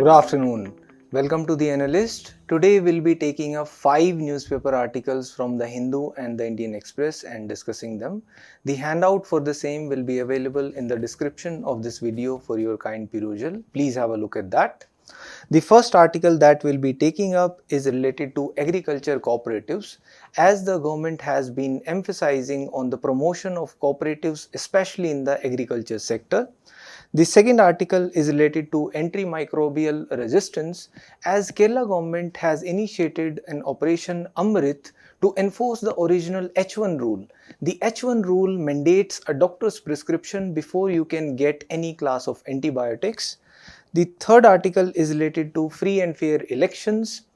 Good afternoon. Welcome to the Analyst. Today we'll be taking up 5 newspaper articles from the Hindu and the Indian Express and discussing them. The handout for the same will be available in the description of this video for your kind perusal. Please have a look at that. The first article that we'll be taking up is related to agriculture cooperatives, as the government has been emphasizing on the promotion of cooperatives, especially in the agriculture sector. The second article is related to antimicrobial resistance, as Kerala government has initiated an operation Amrit to enforce the original H1 rule. The H1 rule mandates a doctor's prescription before you can get any class of antibiotics. The third article is related to free and fair elections,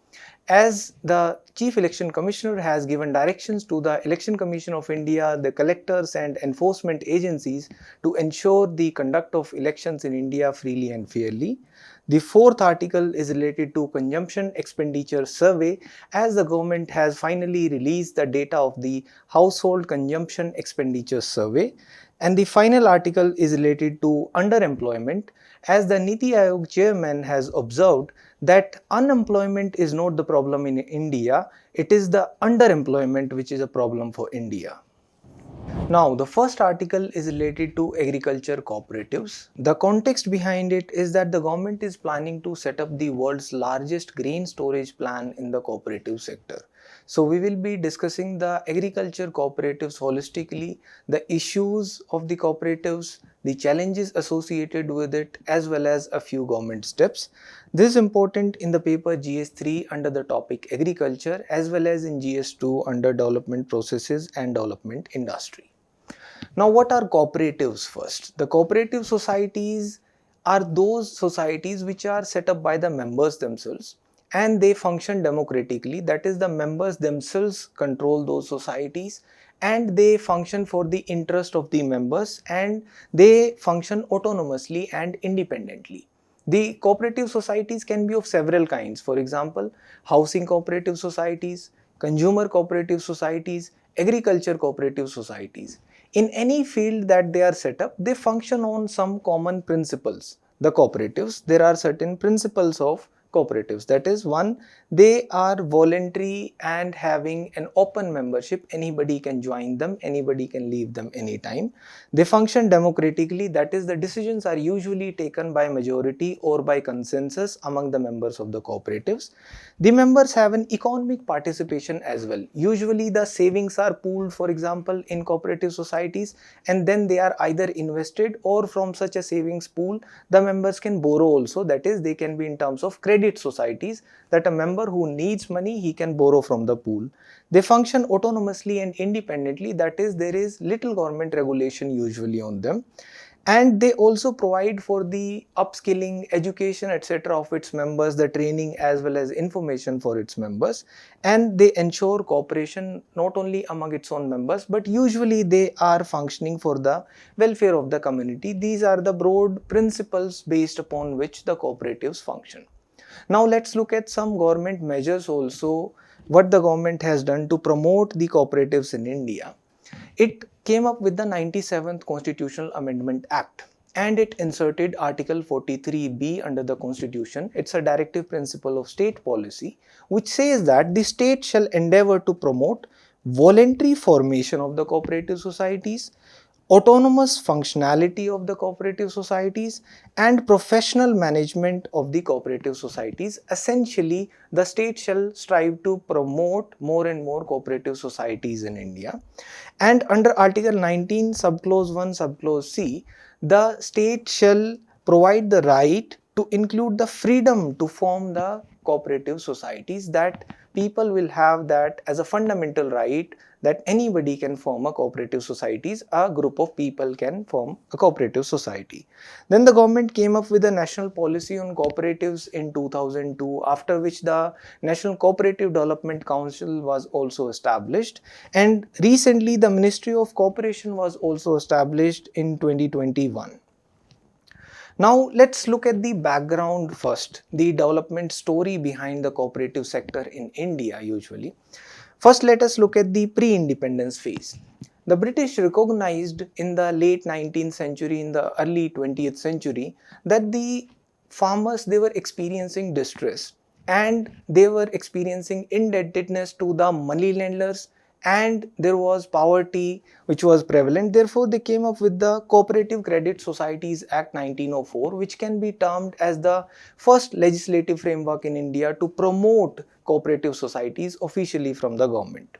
as the Chief Election Commissioner has given directions to the Election Commission of India, the collectors and enforcement agencies to ensure the conduct of elections in India freely and fairly. The fourth article is related to consumption expenditure survey, as the government has finally released the data of the household consumption expenditure survey. And the final article is related to underemployment, as the Niti Aayog chairman has observed that unemployment is not the problem in India, it is the underemployment which is a problem for India. Now, the first article is related to agriculture cooperatives. The context behind it is that the government is planning to set up the world's largest grain storage plan in the cooperative sector. So, we will be discussing the agriculture cooperatives holistically, the issues of the cooperatives, the challenges associated with it, as well as a few government steps. This is important in the paper GS3 under the topic agriculture, as well as in GS2 under development processes and development industry. Now, what are cooperatives first? The cooperative societies are those societies which are set up by the members themselves and they function democratically. That is, the members themselves control those societies and they function for the interest of the members and they function autonomously and independently. The cooperative societies can be of several kinds. For example, housing cooperative societies, consumer cooperative societies, agriculture cooperative societies. In any field that they are set up, they function on some common principles. The cooperatives, there are certain principles of cooperatives. That is, one, they are voluntary and having an open membership. Anybody can join them, anybody can leave them anytime. They function democratically. That is, the decisions are usually taken by majority or by consensus among the members of the cooperatives. The members have an economic participation as well. Usually the savings are pooled, for example, in cooperative societies, and then they are either invested or from such a savings pool the members can borrow also. That is, they can be in terms of credit societies, that a member who needs money, he can borrow from the pool. They function autonomously and independently. That is, there is little government regulation usually on them. And they also provide for the upskilling, education, etc. of its members, the training as well as information for its members. And they ensure cooperation not only among its own members, but usually they are functioning for the welfare of the community. These are the broad principles based upon which the cooperatives function. Now let's look at some government measures also, what the government has done to promote the cooperatives in India. It came up with the 97th Constitutional Amendment Act and it inserted Article 43B under the Constitution. It's a directive principle of state policy which says that the state shall endeavor to promote voluntary formation of the cooperative societies, autonomous functionality of the cooperative societies and professional management of the cooperative societies. Essentially, the state shall strive to promote more and more cooperative societies in India. And under Article 19, Subclause 1, Subclause C, the state shall provide the right to include the freedom to form the cooperative societies, that people will have that as a fundamental right, that anybody can form a cooperative societies, a group of people can form a cooperative society. Then the government came up with a national policy on cooperatives in 2002, after which the National Cooperative Development Council was also established, and recently the Ministry of Cooperation was also established in 2021. Now let's look at the background first, the development story behind the cooperative sector in India usually. First, let us look at the pre-independence phase. The British recognized in the late 19th century, in the early 20th century, that the farmers, they were experiencing distress and they were experiencing indebtedness to the money lenders, and there was poverty which was prevalent. Therefore, they came up with the Cooperative Credit Societies Act 1904, which can be termed as the first legislative framework in India to promote cooperative societies officially from the government.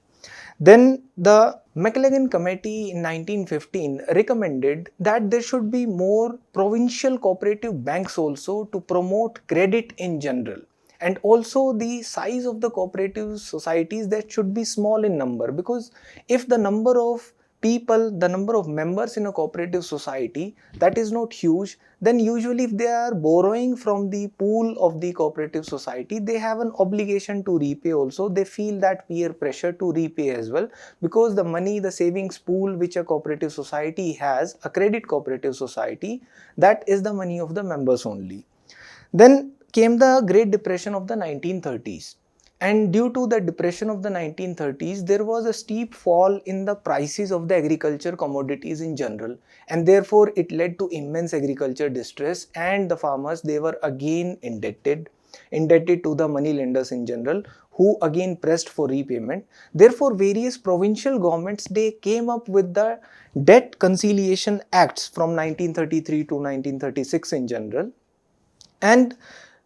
Then the McLagan Committee in 1915 recommended that there should be more provincial cooperative banks also to promote credit in general. And also the size of the cooperative societies, that should be small in number, because if the number of people, the number of members in a cooperative society, that is not huge, then usually if they are borrowing from the pool of the cooperative society, they have an obligation to repay also. They feel that peer pressure to repay as well, because the money, the savings pool which a cooperative society has, a credit cooperative society, that is the money of the members only. Then came the Great Depression of the 1930s. And due to the depression of the 1930s, there was a steep fall in the prices of the agriculture commodities in general, and therefore it led to immense agriculture distress, and the farmers, they were again indebted to the money lenders in general, who again pressed for repayment. Therefore, various provincial governments, they came up with the Debt Conciliation Acts from 1933 to 1936 in general. And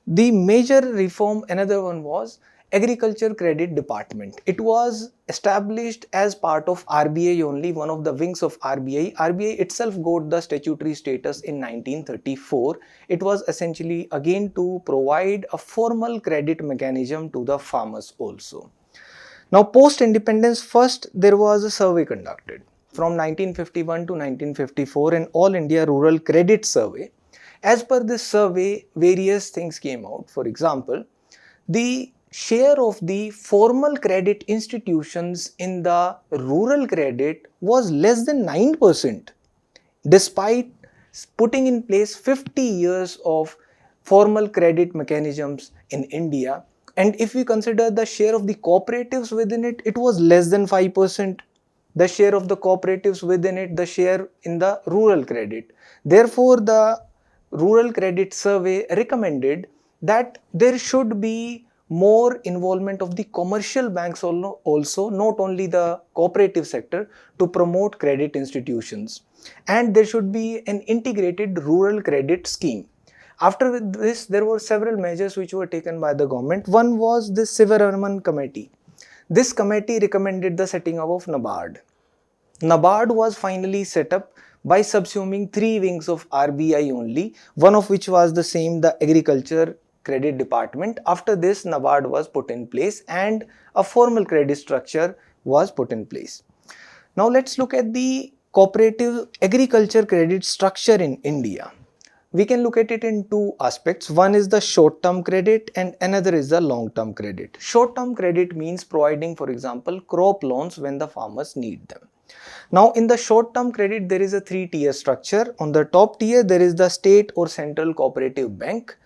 the major reform, another one, was Agriculture Credit Department. It was established as part of RBI only, one of the wings of RBI. RBI itself got the statutory status in 1934. It was essentially again to provide a formal credit mechanism to the farmers also. Now, post-independence, first there was a survey conducted from 1951 to 1954, an All India Rural Credit Survey. As per this survey, various things came out. For example, the share of the formal credit institutions in the rural credit was less than 9%, despite putting in place 50 years of formal credit mechanisms in India. And if we consider the share of the cooperatives within it, it was less than 5%. The share of the cooperatives within it, the share in the rural credit. Therefore, the Rural Credit Survey recommended that there should be more involvement of the commercial banks also, not only the cooperative sector, to promote credit institutions. And there should be an integrated rural credit scheme. After this, there were several measures which were taken by the government. One was the Sivaram Committee. This committee recommended the setting up of NABARD. NABARD was finally set up by subsuming three wings of RBI only, one of which was the same, the Agriculture Credit Department. After this, NABARD was put in place and a formal credit structure was put in place. Now let's look at the cooperative agriculture credit structure in India. We can look at it in two aspects. One is the short-term credit and another is the long-term credit. Short-term credit means providing, for example, crop loans when the farmers need them. Now, in the short-term credit, there is a three-tier structure. On the top tier, there is the state or central cooperative bank.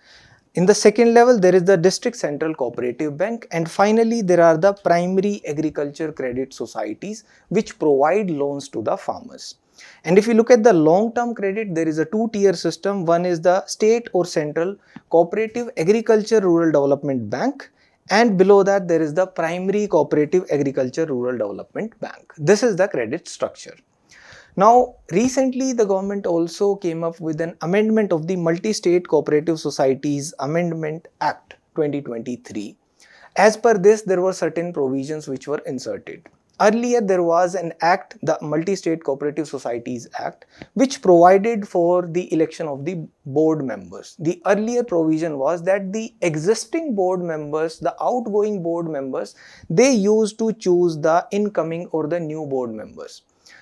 In the second level, there is the district central cooperative bank. And finally, there are the primary agriculture credit societies which provide loans to the farmers. And if you look at the long-term credit, there is a two-tier system. One is the state or central cooperative agriculture rural development bank, and below that there is the primary cooperative agriculture rural development bank. This is the credit structure. Now, recently the government also came up with an amendment of the Multi-State Cooperative Societies Amendment Act 2023. As per this, there were certain provisions which were inserted. Earlier, there was an act, the Multi-State Cooperative Societies Act, which provided for the election of the board members. The earlier provision was that the existing board members, the outgoing board members, they used to choose the incoming or the new board members.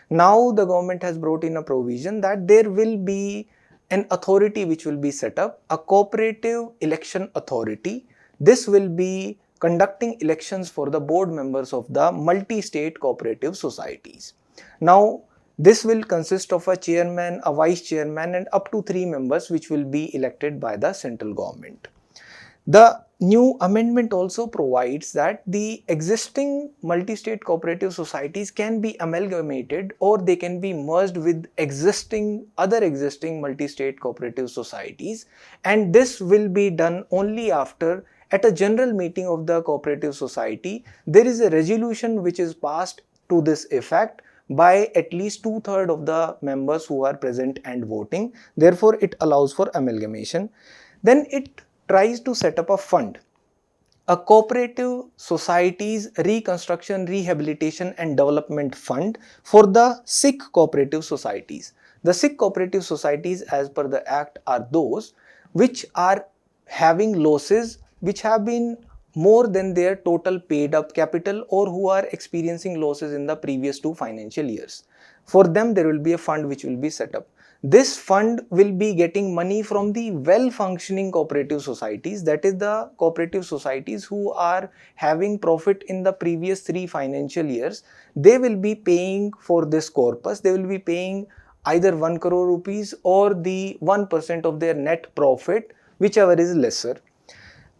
Now, the government has brought in a provision that there will be an authority which will be set up, a cooperative election authority. This will be conducting elections for the board members of the multi-state cooperative societies. Now, this will consist of a chairman, a vice chairman and up to 3 members which will be elected by the central government. The new amendment also provides that the existing multi-state cooperative societies can be amalgamated or they can be merged with other existing multi-state cooperative societies, and this will be done only after, at a general meeting of the cooperative society, there is a resolution which is passed to this effect by at least 2/3 of the members who are present and voting. Therefore, it allows for amalgamation. Then it tries to set up a fund, a cooperative societies reconstruction, rehabilitation and development fund for the sick cooperative societies. The sick cooperative societies as per the act are those which are having losses which have been more than their total paid up capital, or who are experiencing losses in the previous 2 financial years. For them, there will be a fund which will be set up. This fund will be getting money from the well-functioning cooperative societies, that is the cooperative societies who are having profit in the previous 3 financial years. They will be paying for this corpus, they will be paying either 1 crore rupees or the 1% of their net profit, whichever is lesser.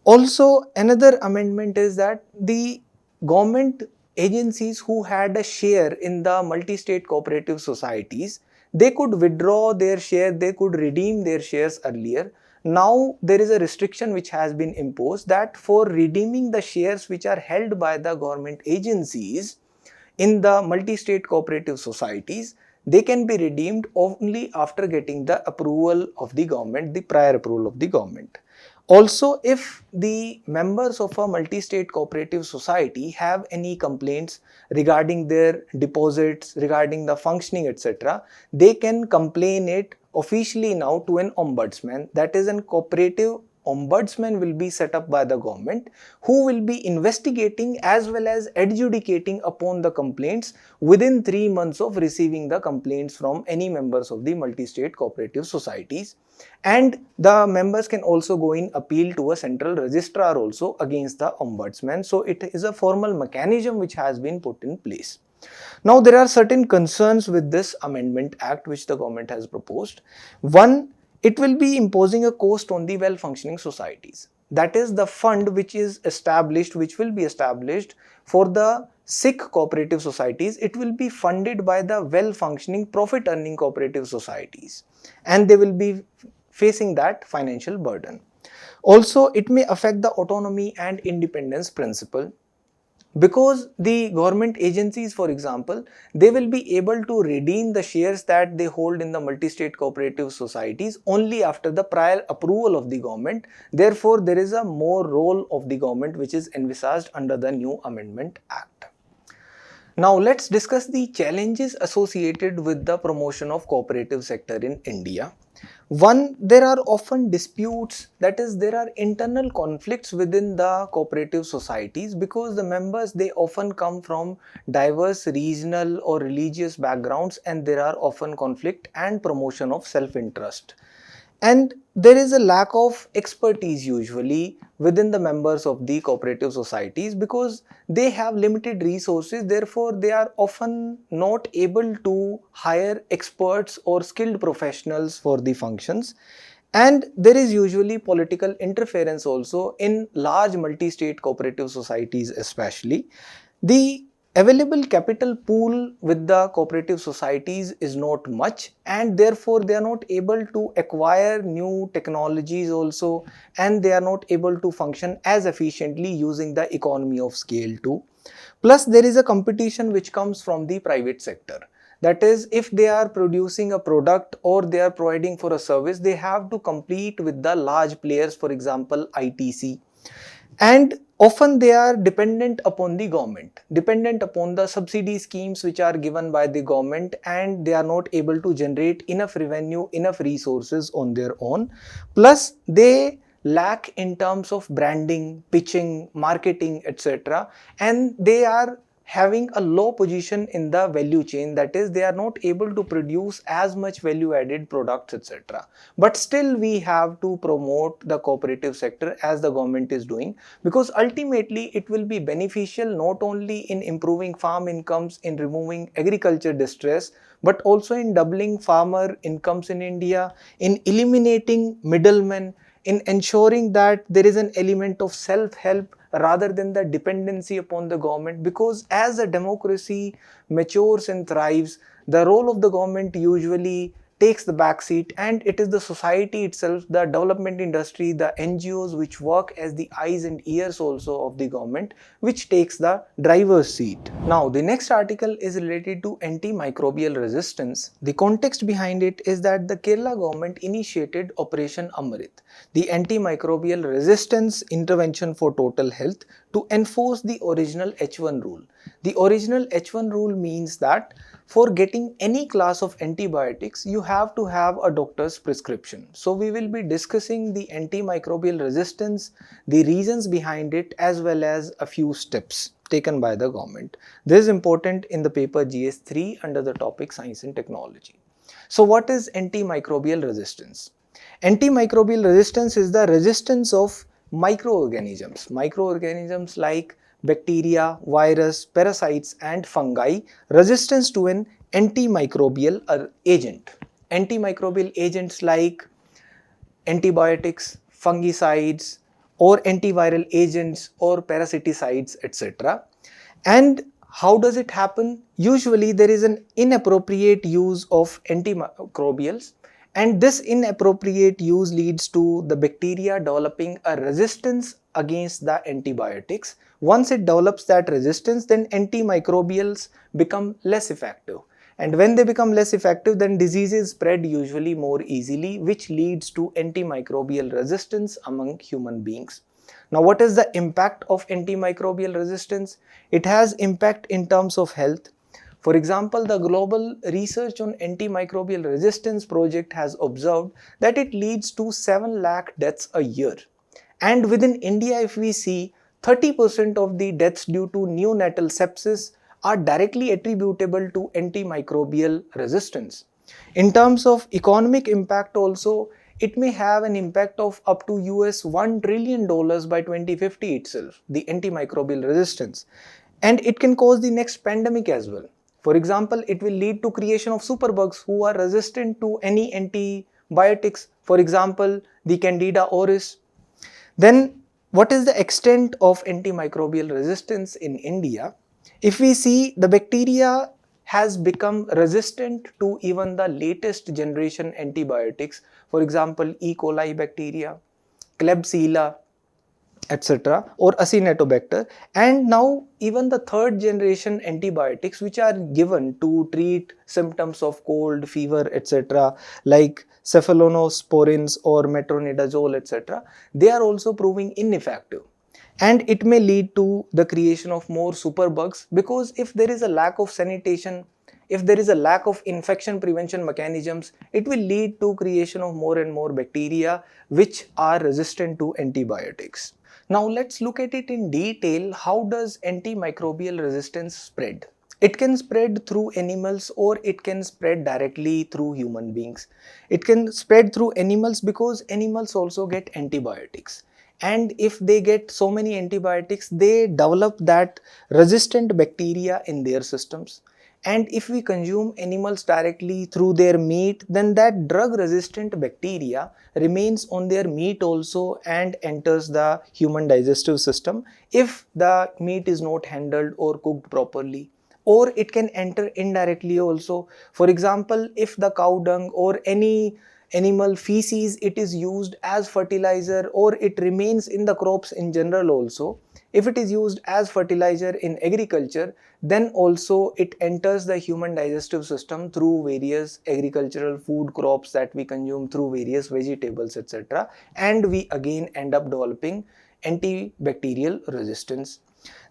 Also, another amendment is that the government agencies who had a share in the multi-state cooperative societies, they could withdraw their share, they could redeem their shares earlier. Now there is a restriction which has been imposed that for redeeming the shares which are held by the government agencies in the multi-state cooperative societies, they can be redeemed only after getting the approval of the government, the prior approval of the government. Also, if the members of a multi-state cooperative society have any complaints regarding their deposits, regarding the functioning, etc., they can complain it officially now to an ombudsman. That is, an cooperative ombudsman will be set up by the government, who will be investigating as well as adjudicating upon the complaints within 3 months of receiving the complaints from any members of the multi-state cooperative societies. And the members can also go in appeal to a central registrar also against the ombudsman. So it is a formal mechanism which has been put in place. Now there are certain concerns with this amendment act which the government has proposed. One, it will be imposing a cost on the well-functioning societies. That is, the fund which is established, which will be established for the sick cooperative societies, it will be funded by the well-functioning profit-earning cooperative societies, and they will be facing that financial burden. Also, it may affect the autonomy and independence principle, because the government agencies, for example, they will be able to redeem the shares that they hold in the multi-state cooperative societies only after the prior approval of the government. Therefore, there is a more role of the government which is envisaged under the new Amendment Act. Now let's discuss the challenges associated with the promotion of cooperative sector in India. One, there are often disputes, that is, there are internal conflicts within the cooperative societies, because the members, they often come from diverse regional or religious backgrounds, and there are often conflict and promotion of self-interest. And there is a lack of expertise usually within the members of the cooperative societies, because they have limited resources. Therefore, they are often not able to hire experts or skilled professionals for the functions. And there is usually political interference also in large multi-state cooperative societies especially. The available capital pool with the cooperative societies is not much, and therefore they are not able to acquire new technologies also, and they are not able to function as efficiently using the economy of scale too. Plus, there is a competition which comes from the private sector. That is, if they are producing a product or they are providing for a service, they have to compete with the large players, for example ITC. And often they are dependent upon the government, dependent upon the subsidy schemes which are given by the government, and they are not able to generate enough revenue, enough resources on their own. Plus, they lack in terms of branding, pitching, marketing, etc. And they are having a low position in the value chain, that is, they are not able to produce as much value added products, etc. But still we have to promote the cooperative sector as the government is doing, because ultimately it will be beneficial not only in improving farm incomes, in removing agriculture distress, but also in doubling farmer incomes in India, in eliminating middlemen, in ensuring that there is an element of self-help rather than the dependency upon the government, because as a democracy matures and thrives, the role of the government usually takes the back seat, and it is the society itself, the development industry, the NGOs which work as the eyes and ears also of the government, which takes the driver's seat. Now, the next article is related to antimicrobial resistance. The context behind it is that the Kerala government initiated Operation Amrit, the antimicrobial resistance intervention for total health, to enforce the original H1 rule. The original H1 rule means that for getting any class of antibiotics, you have to have a doctor's prescription. So we will be discussing the antimicrobial resistance, the reasons behind it, as well as a few steps taken by the government. This is important in the paper GS3 under the topic Science and Technology. So what is antimicrobial resistance? Antimicrobial resistance is the resistance of microorganisms. Microorganisms like bacteria, virus, parasites and fungi, resistance to an antimicrobial agent. Antimicrobial agents like antibiotics, fungicides or antiviral agents or parasiticides, etc. And how does it happen? Usually there is an inappropriate use of antimicrobials, and this inappropriate use leads to the bacteria developing a resistance against the antibiotics. Once it develops that resistance, then antimicrobials become less effective. And when they become less effective, then diseases spread usually more easily, which leads to antimicrobial resistance among human beings. Now, what is the impact of antimicrobial resistance? It has impact in terms of health. For example, the Global Research on Antimicrobial Resistance project has observed that it leads to 7 lakh deaths a year. And within India, if we see, 30% of the deaths due to neonatal sepsis are directly attributable to antimicrobial resistance. In terms of economic impact also, it may have an impact of up to US $1 trillion by 2050 itself, the antimicrobial resistance. And it can cause the next pandemic as well. For example, it will lead to creation of superbugs who are resistant to any antibiotics, for example, the Candida auris. Then, what is the extent of antimicrobial resistance in India? If we see, the bacteria has become resistant to even the latest generation antibiotics, for example, E. coli bacteria, Klebsiella, etc. or Acinetobacter, and now even the third generation antibiotics which are given to treat symptoms of cold, fever, etc. like cephalosporins or metronidazole, etc. they are also proving ineffective. And it may lead to the creation of more superbugs, because if there is a lack of sanitation, if there is a lack of infection prevention mechanisms, it will lead to creation of more and more bacteria which are resistant to antibiotics. Now let's look at it in detail. How does antimicrobial resistance spread? It can spread through animals or it can spread directly through human beings. It can spread through animals because animals also get antibiotics. And if they get so many antibiotics, they develop that resistant bacteria in their systems. And if we consume animals directly through their meat, then that drug resistant bacteria remains on their meat also and enters the human digestive system if the meat is not handled or cooked properly. Or it can enter indirectly also. For example, if the cow dung or any animal feces, it is used as fertilizer, or it remains in the crops in general also. If it is used as fertilizer in agriculture, then also it enters the human digestive system through various agricultural food crops that we consume, through various vegetables, etc. And we again end up developing antibacterial resistance.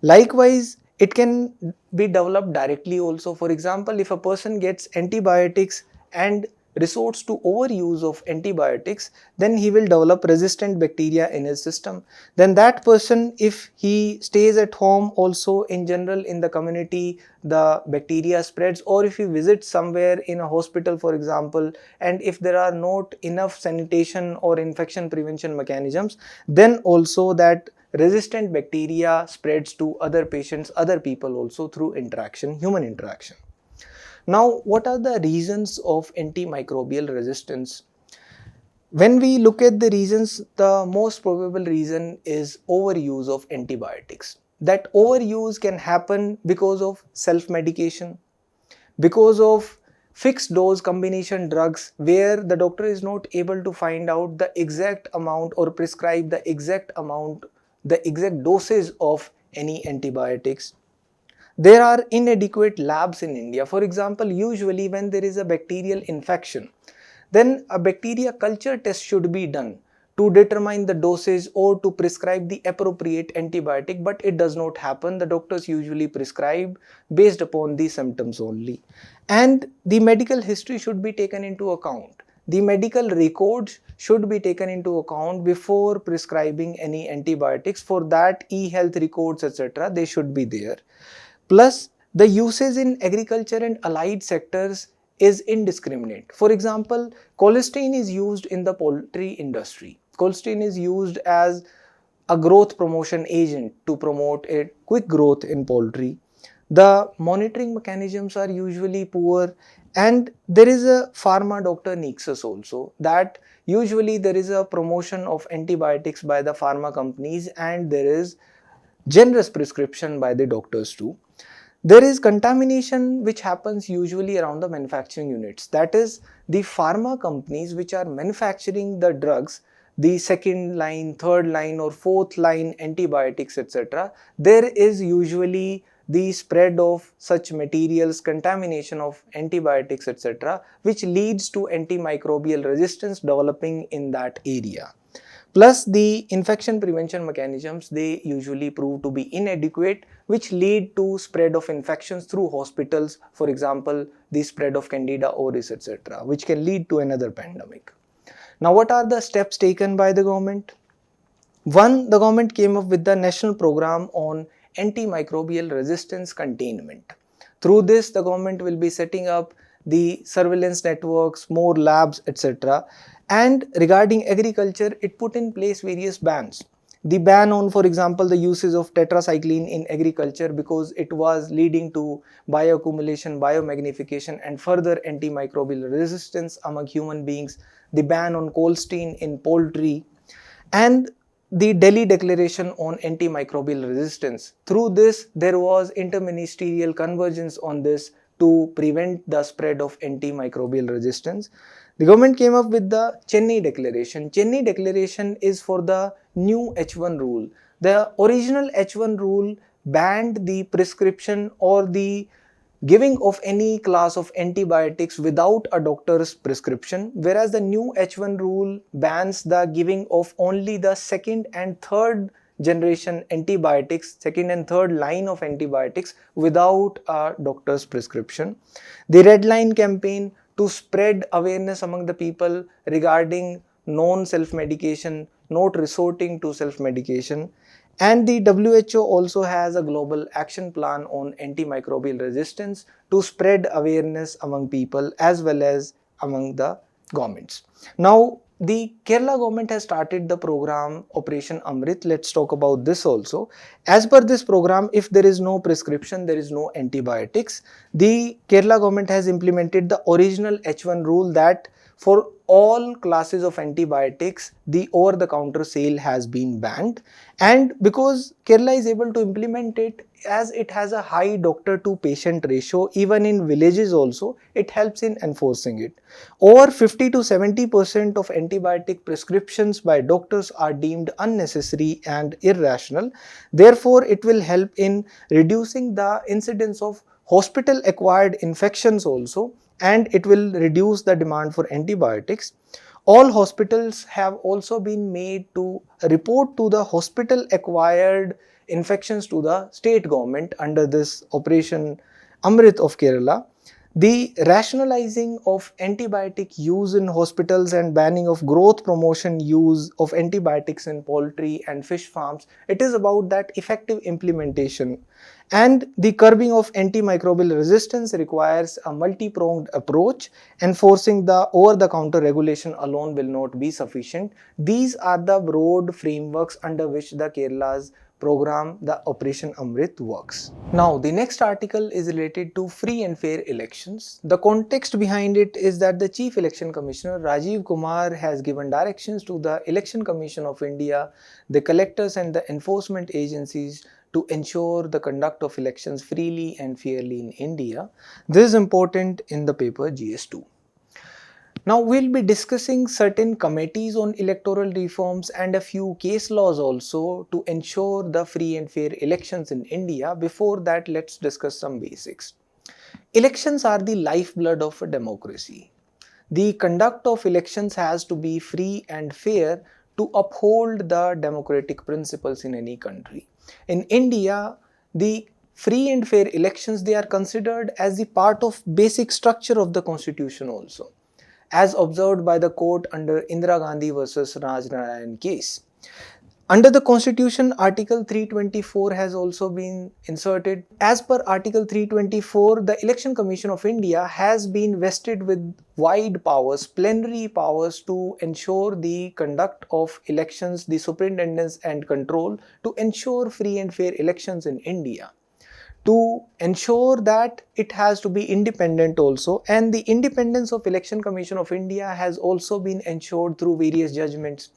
Likewise, it can be developed directly also. For example, if a person gets antibiotics and resorts to overuse of antibiotics, then he will develop resistant bacteria in his system. Then that person, if he stays at home also, in general in the community the bacteria spreads, or if he visits somewhere in a hospital for example, and if there are not enough sanitation or infection prevention mechanisms, then also that resistant bacteria spreads to other patients, other people also through interaction, human interaction. Now, what are the reasons of antimicrobial resistance? When we look at the reasons, the most probable reason is overuse of antibiotics. That overuse can happen because of self-medication, because of fixed dose combination drugs where the doctor is not able to find out the exact amount or prescribe the exact amount, the exact dosage of any antibiotics. There are inadequate labs in India. For example, usually when there is a bacterial infection, then a bacteria culture test should be done to determine the dosage or to prescribe the appropriate antibiotic, but it does not happen. The doctors usually prescribe based upon the symptoms only. And the medical history should be taken into account. The medical records should be taken into account before prescribing any antibiotics. For that, e-health records, etc., they should be there. Plus, the usage in agriculture and allied sectors is indiscriminate. For example, colistin is used in the poultry industry. Colistin is used as a growth promotion agent to promote a quick growth in poultry. The monitoring mechanisms are usually poor, and there is a pharma doctor nexus also, that usually there is a promotion of antibiotics by the pharma companies and there is generous prescription by the doctors too. There is contamination which happens usually around the manufacturing units. That is, the pharma companies which are manufacturing the drugs, the second line, third line or fourth line antibiotics, etc. There is usually the spread of such materials, contamination of antibiotics, etc., which leads to antimicrobial resistance developing in that area. Plus, the infection prevention mechanisms, they usually prove to be inadequate, which lead to spread of infections through hospitals. For example, the spread of Candida auris, etc., which can lead to another pandemic. Now, what are the steps taken by the government? One, the government came up with the national program on antimicrobial resistance containment. Through this, the government will be setting up the surveillance networks, more labs, etc. And regarding agriculture, it put in place various bans. The ban on, for example, the usage of tetracycline in agriculture because it was leading to bioaccumulation, biomagnification, and further antimicrobial resistance among human beings. The ban on colistin in poultry, and the Delhi Declaration on Antimicrobial Resistance. Through this, there was interministerial convergence on this to prevent the spread of antimicrobial resistance. The government came up with the Chennai Declaration. Chennai Declaration is for the new H1 rule. The original H1 rule banned the prescription or the giving of any class of antibiotics without a doctor's prescription, whereas the new H1 rule bans the giving of only the second and third generation antibiotics, second and third line of antibiotics without a doctor's prescription. The Red Line campaign to spread awareness among the people regarding non-self-medication, not resorting to self-medication. And the WHO also has a global action plan on antimicrobial resistance to spread awareness among people as well as among the governments. Now, the Kerala government has started the program Operation Amrit. Let's talk about this also. As per this program, if there is no prescription, there is no antibiotics. The Kerala government has implemented the original H1 rule that for all classes of antibiotics, the over-the-counter sale has been banned. And because Kerala is able to implement it, as it has a high doctor-to-patient ratio, even in villages also, it helps in enforcing it. Over 50 to 70% of antibiotic prescriptions by doctors are deemed unnecessary and irrational. Therefore, it will help in reducing the incidence of hospital-acquired infections also, and it will reduce the demand for antibiotics. All hospitals have also been made to report to the hospital acquired infections to the state government under this Operation Amrit of Kerala. The rationalizing of antibiotic use in hospitals and banning of growth promotion use of antibiotics in poultry and fish farms, it is about that effective implementation. And the curbing of antimicrobial resistance requires a multi-pronged approach. Enforcing the over-the-counter regulation alone will not be sufficient. These are the broad frameworks under which the Kerala's program, the Operation Amrit, works. Now, the next article is related to free and fair elections. The context behind it is that the Chief Election Commissioner Rajiv Kumar has given directions to the Election Commission of India, the collectors and the enforcement agencies to ensure the conduct of elections freely and fairly in India. This is important in the paper GS2. Now we'll be discussing certain committees on electoral reforms and a few case laws also to ensure the free and fair elections in India. Before that, let's discuss some basics. Elections are the lifeblood of a democracy. The conduct of elections has to be free and fair to uphold the democratic principles in any country. In India, the free and fair elections, they are considered as the part of basic structure of the constitution also, as observed by the court under Indira Gandhi versus Raj Narayan case. Under the constitution, article 324 has also been inserted. As per article 324, the Election Commission of India has been vested with wide powers, plenary powers to ensure the conduct of elections, the superintendence and control to ensure free and fair elections in India. To ensure that it has to be independent also, and the independence of Election Commission of India has also been ensured through various judgments.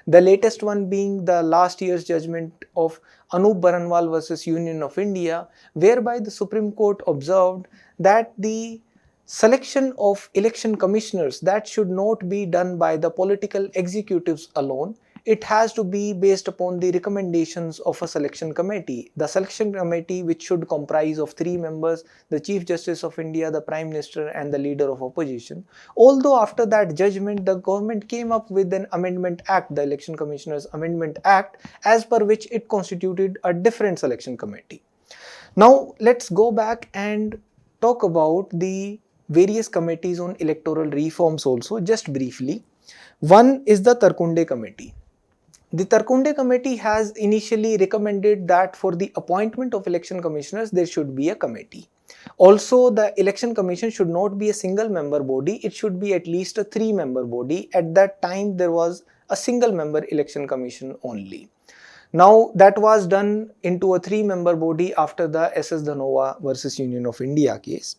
The latest one being the last year's judgment of Anup Baranwal versus Union of India, whereby the Supreme Court observed that the selection of election commissioners, that should not be done by the political executives alone. It has to be based upon the recommendations of a selection committee. The selection committee, which should comprise of 3 members, the Chief Justice of India, the Prime Minister and the Leader of Opposition. Although after that judgment, the government came up with an amendment act, the Election Commissioners Amendment Act, as per which it constituted a different selection committee. Now let's go back and talk about the various committees on electoral reforms also, just briefly. One is the Tarkunde Committee. The Tarkunde Committee has initially recommended that for the appointment of election commissioners, there should be a committee. Also, the election commission should not be a single member body, it should be at least a 3-member body. At that time, there was a single member election commission only. Now, that was done into a 3-member body after the SS Dhanova versus Union of India case.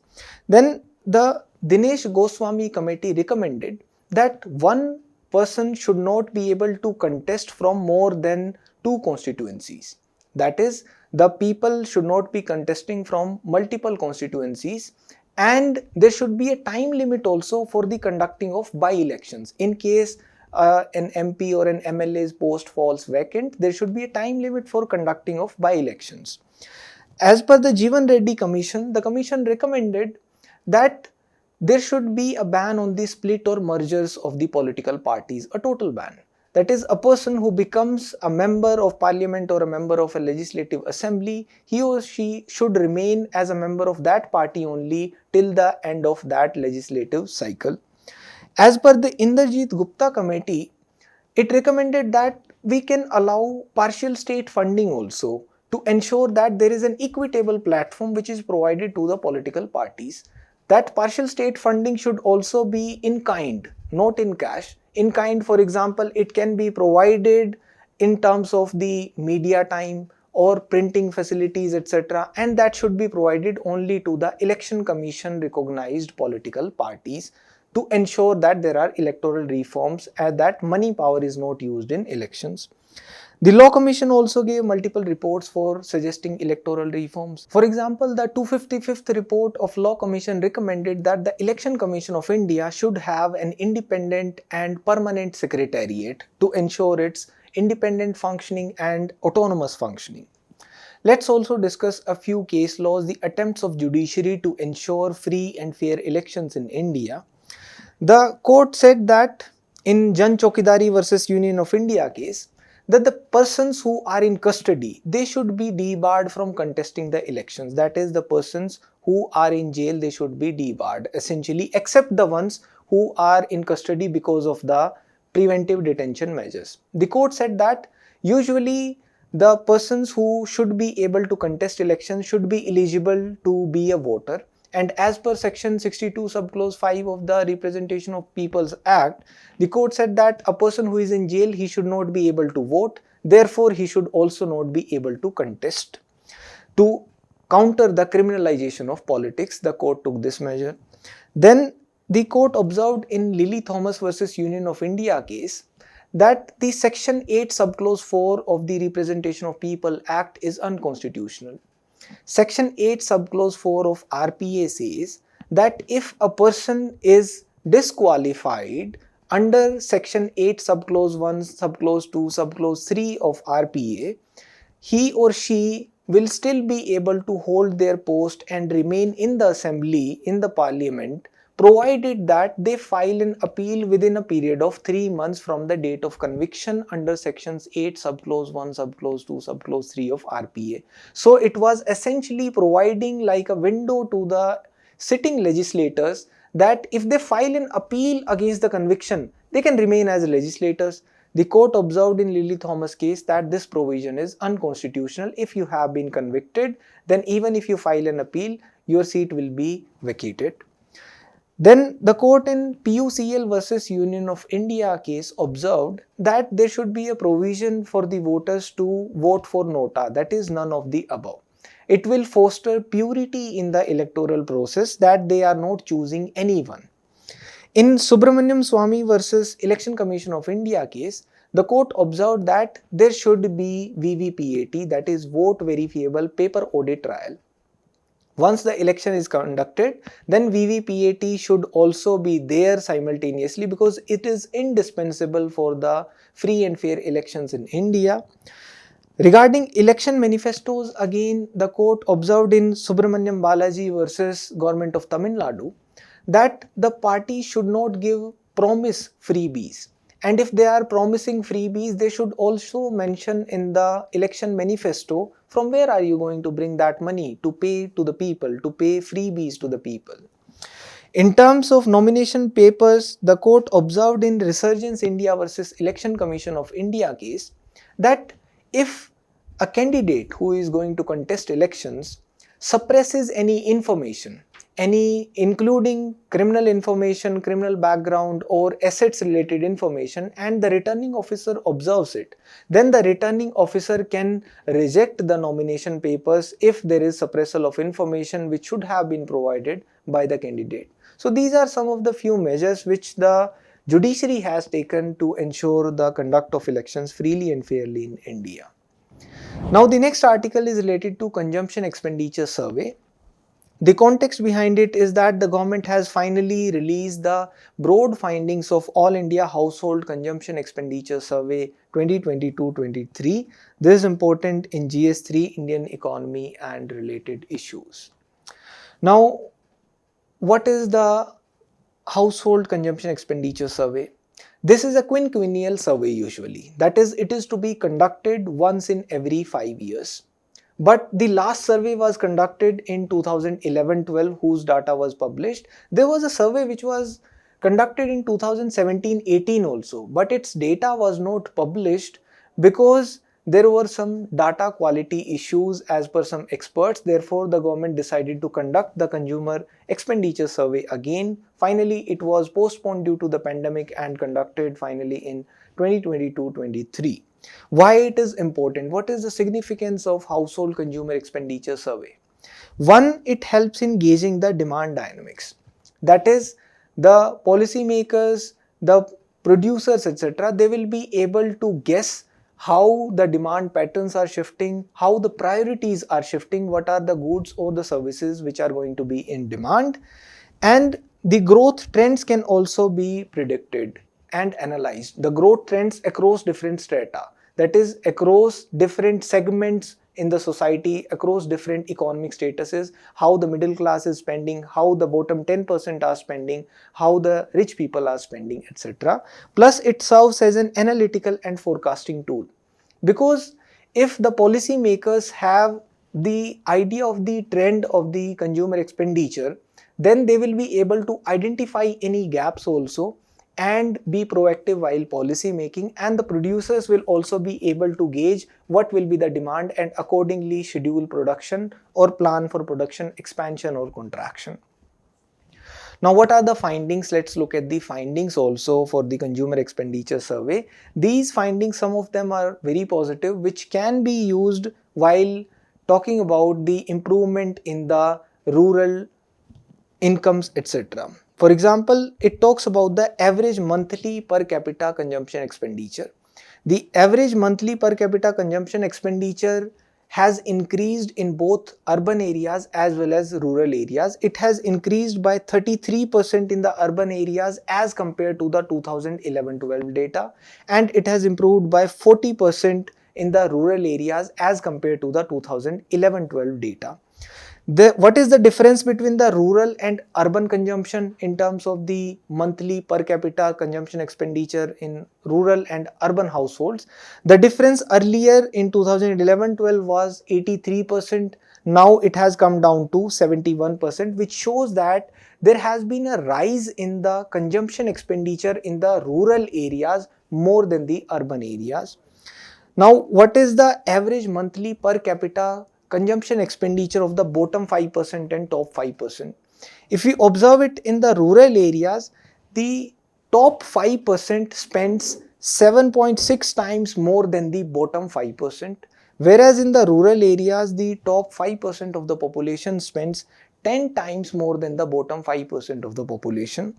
Then, the Dinesh Goswami Committee recommended that one person should not be able to contest from more than 2 constituencies. That is, the people should not be contesting from multiple constituencies, and there should be a time limit also for the conducting of by-elections. In case an MP or an MLA's post falls vacant, there should be a time limit for conducting of by-elections. As per the Jeevan Reddy Commission, the Commission recommended that there should be a ban on the split or mergers of the political parties, a total ban. That is, a person who becomes a member of parliament or a member of a legislative assembly, he or she should remain as a member of that party only till the end of that legislative cycle. As per the Inderjeet Gupta Committee, it recommended that we can allow partial state funding also to ensure that there is an equitable platform which is provided to the political parties. That partial state funding should also be in kind, not in cash. In kind, for example, it can be provided in terms of the media time or printing facilities, etc. And that should be provided only to the Election Commission recognized political parties to ensure that there are electoral reforms and that money power is not used in elections. The Law Commission also gave multiple reports for suggesting electoral reforms. For example, the 255th report of Law Commission recommended that the Election Commission of India should have an independent and permanent secretariat to ensure its independent functioning and autonomous functioning. Let's also discuss a few case laws, the attempts of judiciary to ensure free and fair elections in India. The court said that in Jan Chokidari versus Union of India case, that the persons who are in custody, they should be debarred from contesting the elections. That is, the persons who are in jail, they should be debarred essentially, except the ones who are in custody because of the preventive detention measures. The court said that usually the persons who should be able to contest elections should be eligible to be a voter. And as per section 62 subclause 5 of the Representation of People's Act, the court said that a person who is in jail, he should not be able to vote. Therefore, he should also not be able to contest. To counter the criminalization of politics, the court took this measure. Then the court observed in Lily Thomas versus Union of India case that the section 8 subclause 4 of the Representation of People Act is unconstitutional. Section 8 subclause 4 of RPA says that if a person is disqualified under section 8 subclause 1, subclause 2, subclause 3 of RPA, he or she will still be able to hold their post and remain in the assembly, in the parliament, provided that they file an appeal within a period of 3 months from the date of conviction under sections 8 subclause 1, subclause 2, subclause 3 of RPA. So it was essentially providing like a window to the sitting legislators that if they file an appeal against the conviction, they can remain as legislators. The court observed in Lily Thomas case that this provision is unconstitutional. If you have been convicted, then even if you file an appeal, your seat will be vacated. Then the court in PUCL versus Union of India case observed that there should be a provision for the voters to vote for nota, that is none of the above. It will foster purity in the electoral process, that they are not choosing anyone. In Subramaniam Swamy versus Election Commission of India case, the court observed that there should be VVPAT, that is vote verifiable paper audit trial. Once the election is conducted, then VVPAT should also be there simultaneously because it is indispensable for the free and fair elections in India. Regarding election manifestos, again the court observed in Subramaniam Balaji versus Government of Tamil Nadu that the party should not promise freebies, and if they are promising freebies, they should also mention in the election manifesto from where are you going to bring that money to pay to the people, to pay freebies to the people. In terms of nomination papers, the court observed in Resurgence India versus Election Commission of India case that if a candidate who is going to contest elections suppresses any information, including criminal information, criminal background or assets related information, and the returning officer observes it, then the returning officer can reject the nomination papers if there is suppressal of information which should have been provided by the candidate. So these are some of the few measures which the judiciary has taken to ensure the conduct of elections freely and fairly in India. Now the next article is related to consumption expenditure survey. The context behind it is that the government has finally released the broad findings of All India Household Consumption Expenditure Survey 2022-23. This is important in GS3, Indian economy and related issues. Now, what is the Household Consumption Expenditure Survey? This is a quinquennial survey usually. That is, it is to be conducted once in every 5 years. But the last survey was conducted in 2011-12, whose data was published. There was a survey which was conducted in 2017-18 also, but its data was not published because there were some data quality issues as per some experts. Therefore, the government decided to conduct the consumer expenditure survey again. Finally, it was postponed due to the pandemic and conducted finally in 2022-23. Why it is important? What is the significance of household consumer expenditure survey? One, it helps in gauging the demand dynamics. That is, the policymakers, the producers, etc., they will be able to guess how the demand patterns are shifting, how the priorities are shifting, what are the goods or the services which are going to be in demand, and the growth trends can also be predicted and analyzed. The growth trends across different strata, that is across different segments in the society, across different economic statuses, how the middle class is spending, how the bottom 10% are spending, how the rich people are spending, etc. Plus it serves as an analytical and forecasting tool, because if the policy makers have the idea of the trend of the consumer expenditure, then they will be able to identify any gaps also and be proactive while policy making, and the producers will also be able to gauge what will be the demand and accordingly schedule production or plan for production expansion or contraction. Now, what are the findings? Let's look at the findings also for the consumer expenditure survey. These findings, some of them are very positive, which can be used while talking about the improvement in the rural incomes, etc. For example, it talks about the average monthly per capita consumption expenditure. The average monthly per capita consumption expenditure has increased in both urban areas as well as rural areas. It has increased by 33% in the urban areas as compared to the 2011-12 data, and it has improved by 40% in the rural areas as compared to the 2011-12 data. What is the difference between the rural and urban consumption in terms of the monthly per capita consumption expenditure in rural and urban households? The difference earlier in 2011-12 was 83%. Now it has come down to 71%, which shows that there has been a rise in the consumption expenditure in the rural areas more than the urban areas. Now, what is the average monthly per capita consumption expenditure of the bottom 5% and top 5%? If we observe it in the rural areas, the top 5% spends 7.6 times more than the bottom 5%, whereas in the rural areas, the top 5% of the population spends 10 times more than the bottom 5% of the population.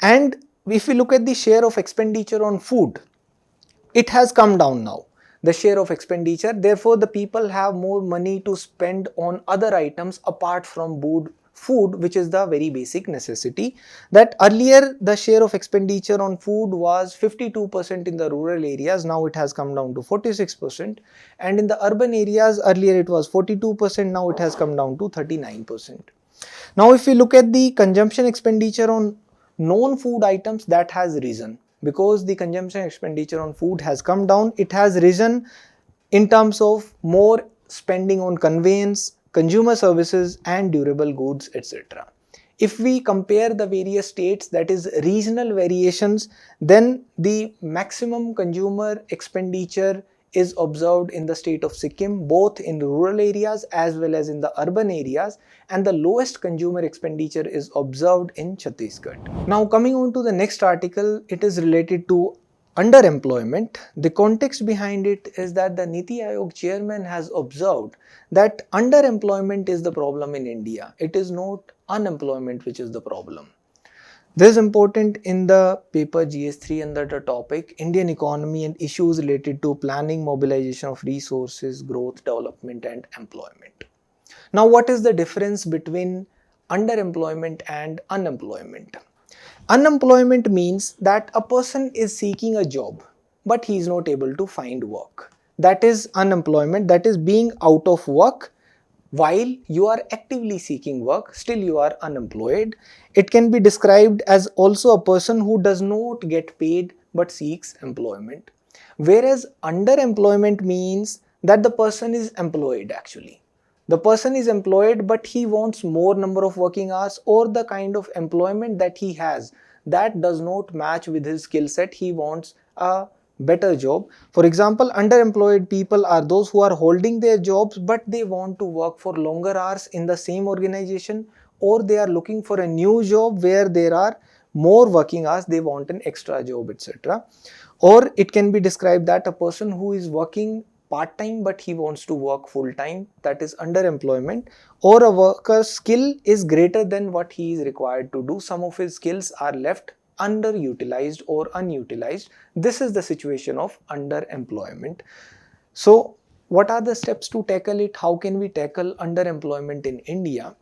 And if we look at the share of expenditure on food, it has come down now, the share of expenditure. Therefore, the people have more money to spend on other items apart from food, which is the very basic necessity. That earlier the share of expenditure on food was 52% in the rural areas, now it has come down to 46%, and in the urban areas earlier it was 42%, now it has come down to 39%. Now, if we look at the consumption expenditure on non-food items, that has risen. Because the consumption expenditure on food has come down, it has risen in terms of more spending on conveyance, consumer services and durable goods, etc. If we compare the various states, that is regional variations, then the maximum consumer expenditure is observed in the state of Sikkim, both in rural areas as well as in the urban areas, and the lowest consumer expenditure is observed in Chhattisgarh. Now, coming on to the next article, it is related to underemployment. The context behind it is that the Niti Aayog chairman has observed that underemployment is the problem in India. It is not unemployment which is the problem. This is important in the paper GS3 under the topic Indian economy and issues related to planning, mobilization of resources, growth, development and employment. Now, what is the difference between underemployment and unemployment? Unemployment means that a person is seeking a job but he is not able to find work. That is unemployment, that is being out of work. While you are actively seeking work, still you are unemployed. It can be described as also a person who does not get paid but seeks employment. Whereas underemployment means that the person is employed actually. The person is employed but he wants more number of working hours, or the kind of employment that he has that does not match with his skill set. He wants a better job. For example, underemployed people are those who are holding their jobs but they want to work for longer hours in the same organization, or they are looking for a new job where there are more working hours, they want an extra job, etc. Or it can be described that a person who is working part-time but he wants to work full-time, that is underemployment. Or a worker's skill is greater than what he is required to do. Some of his skills are left underutilized or unutilized. This is the situation of underemployment. So, what are the steps to tackle it? How can we tackle underemployment in India?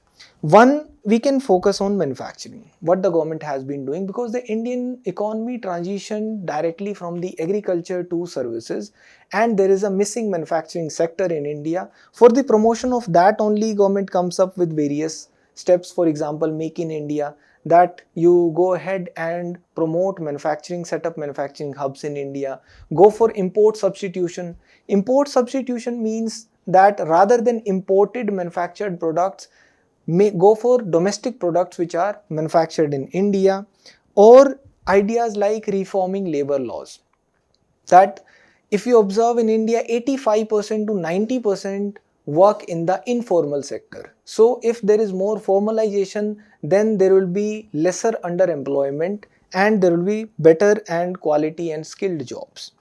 One, we can focus on manufacturing, what the government has been doing, because the Indian economy transitioned directly from the agriculture to services, and there is a missing manufacturing sector in India. For the promotion of that only, government comes up with various steps. For example, Make in India, that you go ahead and promote manufacturing, set up manufacturing hubs in India. Go for import substitution. Import substitution means that rather than imported manufactured products, may go for domestic products which are manufactured in India. Or ideas like reforming labor laws, that if you observe in India, 85% to 90% work in the informal sector. So if there is more formalization, then there will be lesser underemployment and there will be better and quality and skilled jobs.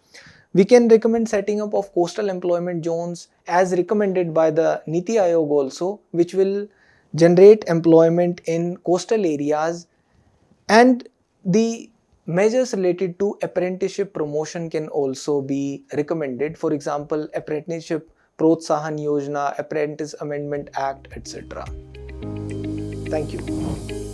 We can recommend setting up of coastal employment zones as recommended by the Niti Aayog also, which will generate employment in coastal areas, and the measures related to apprenticeship promotion can also be recommended. For example, apprenticeship Protsahan Yojana, Apprentice Amendment Act, etc. Thank you.